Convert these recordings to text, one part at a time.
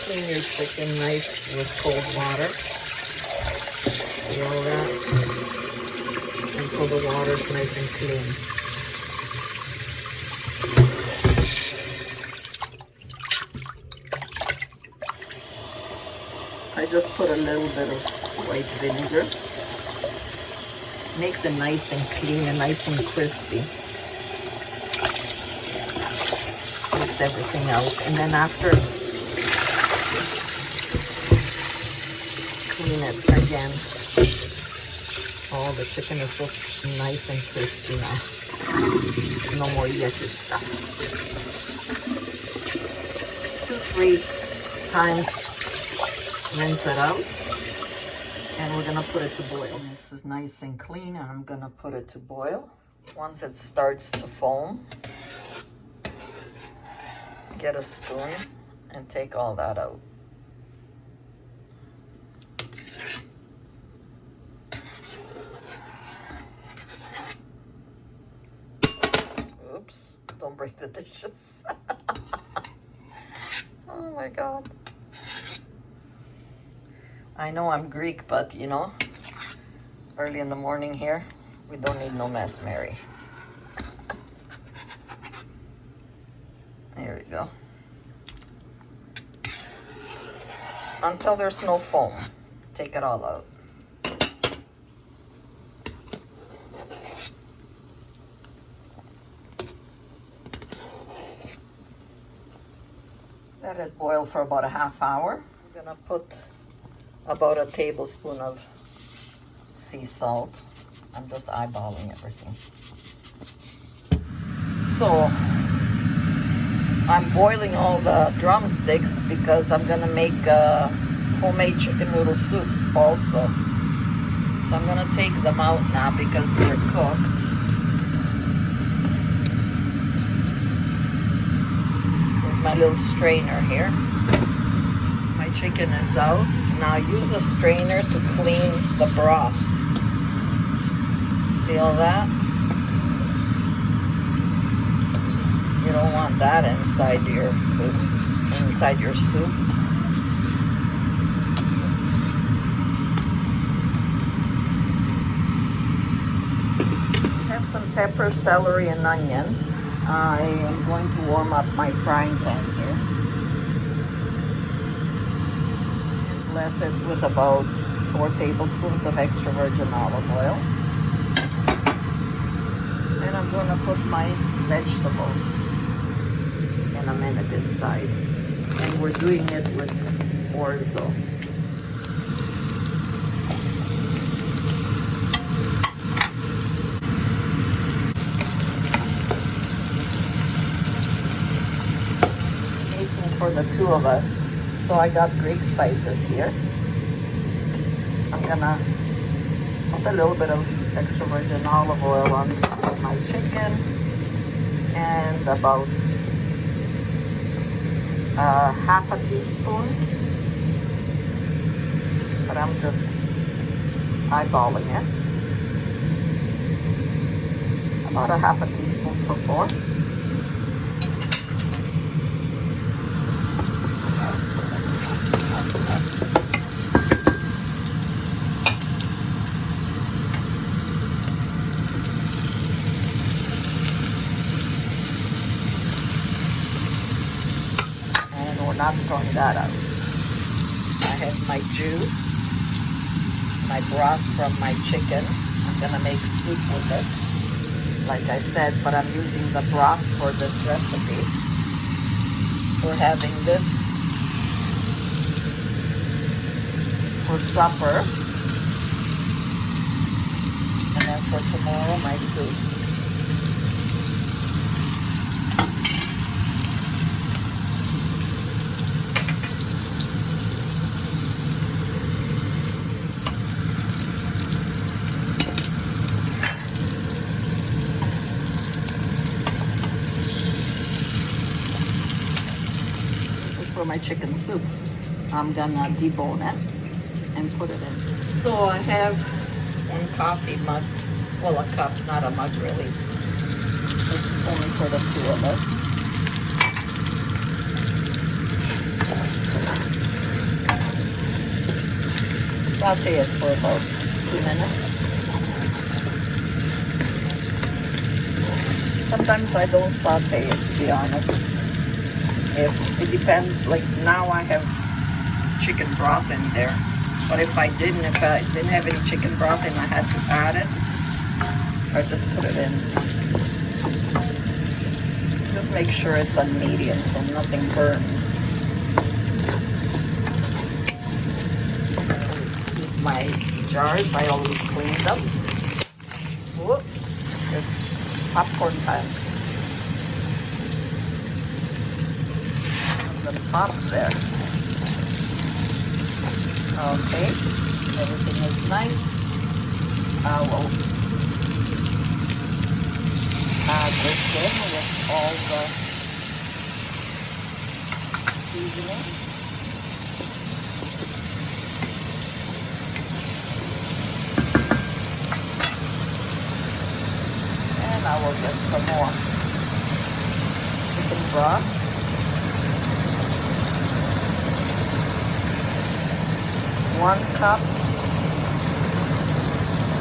clean your chicken nice with cold water. See all that? Until the water's nice and clean. I just put a little bit of white vinegar. Makes it nice and clean and nice and crispy. Mix everything out, and then after, clean it again. Oh, the chicken is so nice and crispy now. No more yucky stuff. 2-3 times, rinse it out, and we're gonna put it to boil. This is nice and clean, and I'm gonna put it to boil. Once it starts to foam, get a spoon and take all that out. Oops, don't break the dishes. Oh my God. I know I'm Greek, but you know, early in the morning here, we don't need no mess, Mary. There we go. Until there's no foam, take it all out. Let it boil for about a half hour. I'm gonna put about a tablespoon of sea salt. I'm just eyeballing everything. So, I'm boiling all the drumsticks because I'm gonna make homemade chicken noodle soup also. So I'm gonna take them out now because they're cooked. There's my little strainer here. My chicken is out. Now use a strainer to clean the broth. See all that? You don't want that inside your soup. Have some pepper, celery, and onions. I am going to warm up my frying pan here. Bless it with about 4 tablespoons of extra virgin olive oil. And I'm going to put my vegetables in a minute inside. And we're doing it with orzo. Making for the 2 of us. So I got Greek spices here. I'm gonna put a little bit of extra virgin olive oil on my chicken and about half a teaspoon, but I'm just eyeballing it. About a half a teaspoon for 4. Not throwing that out. I have my juice, my broth from my chicken. I'm gonna make soup with it, like I said, but I'm using the broth for this recipe. We're having this for supper, and then for tomorrow, my soup. For my chicken soup, I'm gonna debone it and put it in. So I have 1 coffee mug, well, a cup, not a mug really. It's only for the 2 of us. saute it for about 2 minutes. Sometimes I don't saute it, to be honest. If it depends, like now I have chicken broth in there. But if I didn't have any chicken broth and I had to add it, I just put it in. Just make sure it's on medium so nothing burns. Keep my jars, I always clean them. Whoop, it's popcorn time. Them pops there. Okay, everything is nice. I will add this in with all the seasoning. And I will get some more chicken broth. One cup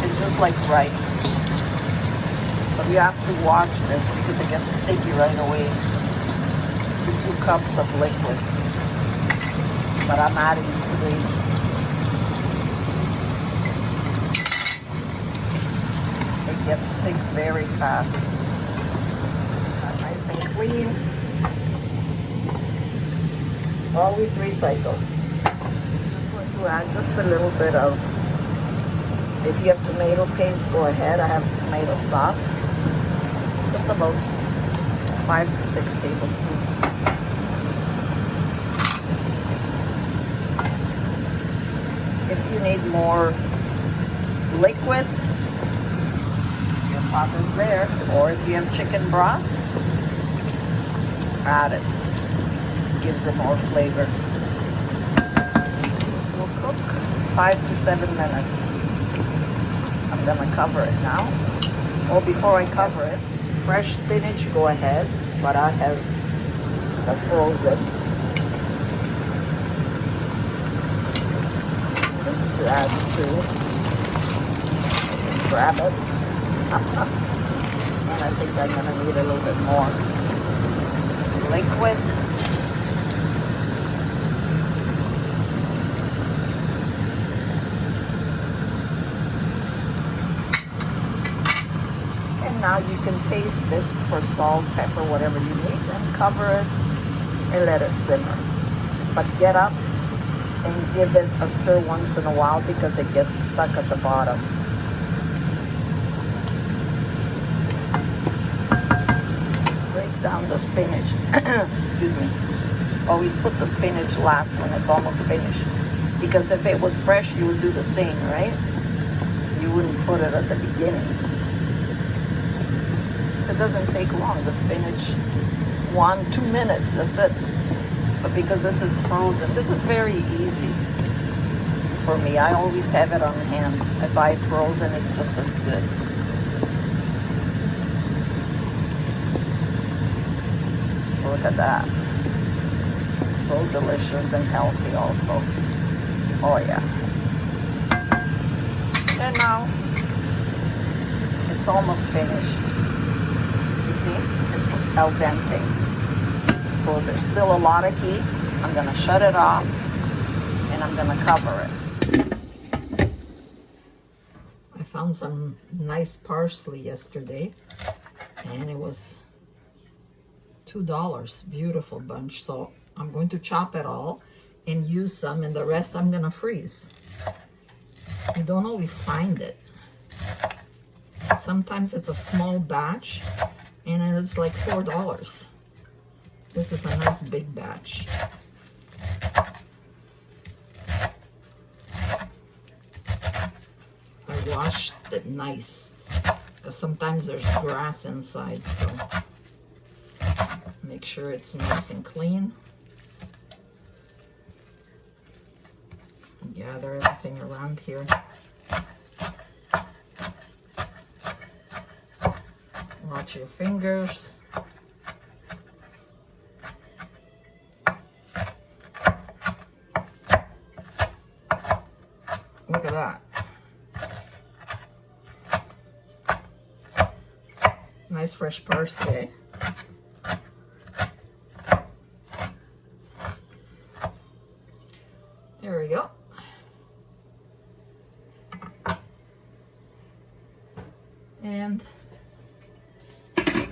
is just like rice. But you have to watch this because it gets sticky right away to 2 cups of liquid. But I'm adding 3. It gets thick very fast. Nice and clean. Always recycle. To add just a little bit of, if you have tomato paste, go ahead. I have tomato sauce, just about 5 to 6 tablespoons. If you need more liquid, your pot is there. Or if you have chicken broth, add it. Gives it more flavor. 5 to 7 minutes. I'm gonna cover it now. Oh, before I cover it, fresh spinach, go ahead, but I have the frozen. To add to, grab it. And I think I'm gonna need a little bit more liquid. Now you can taste it for salt, pepper, whatever you need, and cover it and let it simmer. But get up and give it a stir once in a while because it gets stuck at the bottom. Break down the spinach. Excuse me. Always put the spinach last when it's almost finished. Because if it was fresh, you would do the same, right? You wouldn't put it at the beginning. It doesn't take long. The spinach, 1-2 minutes, that's it. But because this is frozen, this is very easy for me. I always have it on hand. I buy frozen, it's just as good. Look at that. So delicious and healthy also. Oh yeah. And now it's almost finished. See, it's al dente. So there's still a lot of heat. I'm gonna shut it off and I'm gonna cover it. I found some nice parsley yesterday and it was $2. Beautiful bunch. So I'm going to chop it all and use some, and the rest I'm gonna freeze. You don't always find it. Sometimes it's a small batch and it's like $4. This is a nice big batch. I washed it nice because sometimes there's grass inside, so make sure it's nice and clean. Gather everything around here. Watch your fingers. that. Nice fresh parsley. There we go. And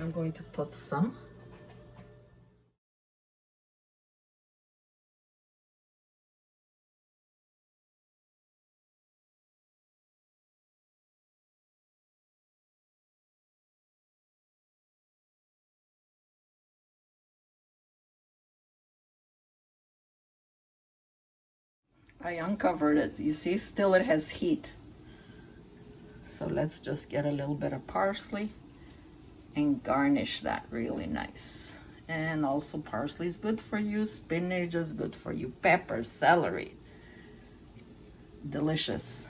I'm going to put some. I uncovered it. You see, still it has heat. So let's just get a little bit of parsley and garnish that really nice. And also parsley is good for you. Spinach is good for you. Pepper, celery. Delicious.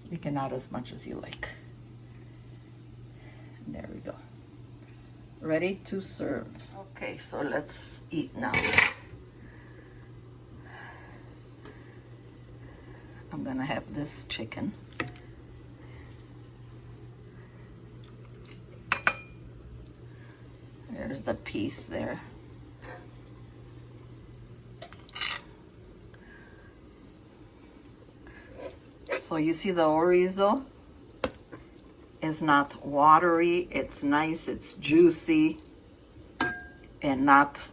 You can add as much as you like. There we go. Ready to serve. Okay, so let's eat now. I'm gonna have this chicken. There's the piece there. So you see the orzo is not watery, it's nice, it's juicy, and not...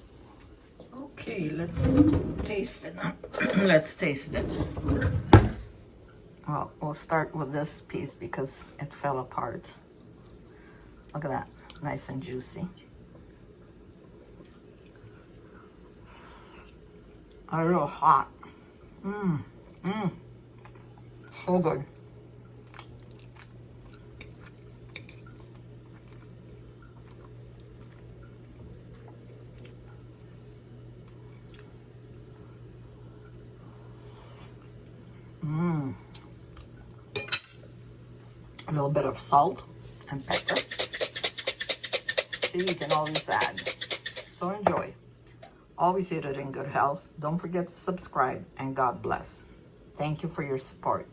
Okay, let's taste it now. Let's taste it. Well, we'll start with this piece because it fell apart. Look at that, nice and juicy. A little hot. So good. A little bit of salt and pepper. See, you can always add. So enjoy. Always eat it in good health. Don't forget to subscribe, and God bless. Thank you for your support.